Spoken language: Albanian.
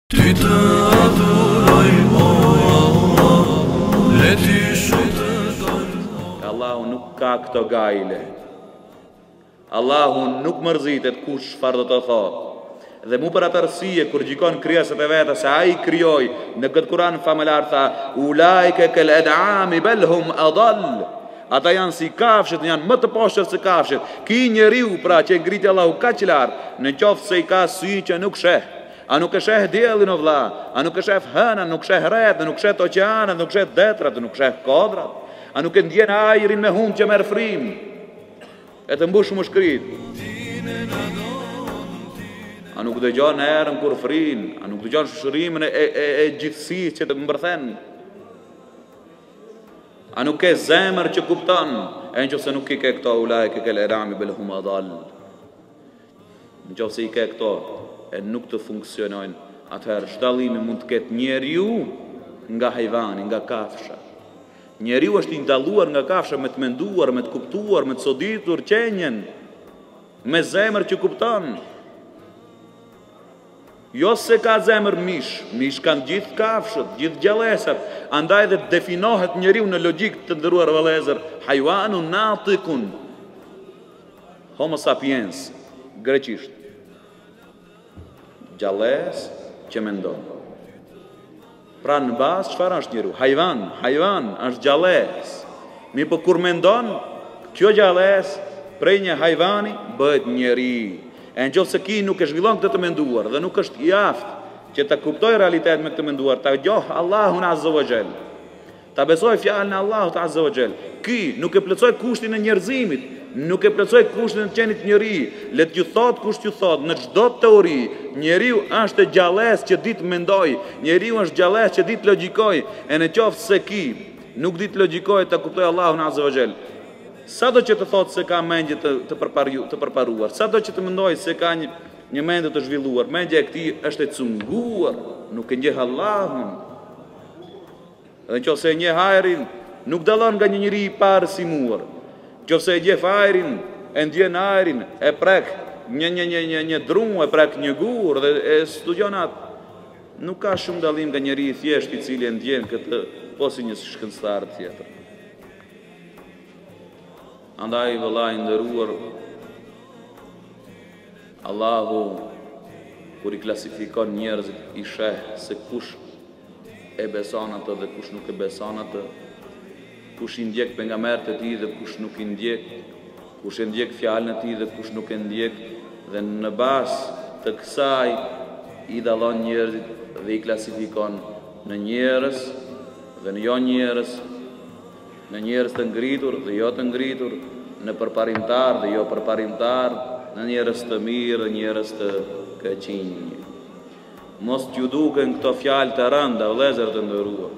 Ty të adhuroj, o Allah, le ty shëtëroj. Allahu nuk ka këto gajle. Allahu nuk mërzitet kush çfarë do të thotë. Dhe mu për atë arsye kur gjikon krijesat e veta se ai krijoi në këtë Kur'an famëlar tha ulaike kal ad'ami bal hum adall. Ata janë si kafshët, janë më të poshtër se kafshët. Ky njeriu pra që ngriti Allahu kaq lart, në qoftë se i ka sy që nuk sheh. A nuk e sheh diellin o vlla, a nuk e sheh hëna, nuk sheh rreth, nuk sheh oqeanët, nuk sheh detrat, nuk sheh kodrat, a nuk e ndjen ajrin me hum që merr frim, e të mbush mushkrit, a nuk dëgjon erën kur frin, a nuk dëgjon shërimin e gjithësisë që të mbërthen, a nuk ke zemër që kupton, e nëse nuk i ke këto ulaike kal ad'ami bal hum adall, nëse i ke këto e nuk të funksionojnë, atëherë shdallimi mund të ketë njeriu nga hajvani, nga kafsha. Njeriu është i ndalluar nga kafsha me të menduar, me të kuptuar, me të soditur qenjen, me zemër që kupton. Jo se ka zemër mish kanë gjithë kafshët, gjithë gjallësat, andaj dhe definohet njeriu në logjik të ndëruar vëllezër, hajwanun natikun, homo sapiens, greqisht. Gjallës që mendon. Pra në bazë çfarë është njeriu? Hajvan është gjallës. Mi po kur mendon, kjo gjallës prej një hajvani bëhet njeri. E nëse ki nuk e zhvillon këtë të menduar dhe nuk është i aftë që ta kuptoj realitet me këtë menduar, ta gjoh Allahun Azza wa Jall, ta besoj fjalën e Allahut Azza wa Jall, ky nuk e plotësoj kushtin e njerëzimit, nuk e plotësoj kushtin e qenit njeri, le t'ju thot kush t'ju thot, në çdo teori, njeriu është gjallës që ditë mendoj, njeriu është gjallës që ditë logjikoj, e në qoftë se ki nuk ditë logjikoj ta kuptoj Allahun Azza wa Jall, sado që të thot se ka mendje të përparuar, sado që të mendoj se ka një mendje të zhvilluar, mendja e këtij është e cunguar, nuk e njeh Allahun. Dhe nëse e njeh ajrin, nuk dallon nga një njeri i parësimuar. Nëse e njeh ajrin, e ndjen ajrin, e prek një drum, e prek një gur dhe e studion atë, nuk ka shumë dallim nga njeri i thjesht i cili e ndjen këtë po si një shkencëtar tjetër. Andaj vëllai nderuar, Allahu kur i klasifikon njerëzit i sheh se kush e beson atë dhe kush nuk e beson atë, kush i ndjek pejgamberët e tij dhe kush nuk i ndjek, kush e ndjek fjalën e tij dhe kush nuk e ndjek, dhe në bazë të kësaj i dallon njerëzit dhe i klasifikon në njerëz dhe në jo njerëz, në njerëz të ngritur dhe jo të ngritur, në përparimtar dhe jo përparimtar, në njerëz të mirë dhe njerëz të këqinj. Mos t'ju duken këto fjalë të rënda, vëllezër të nderuar.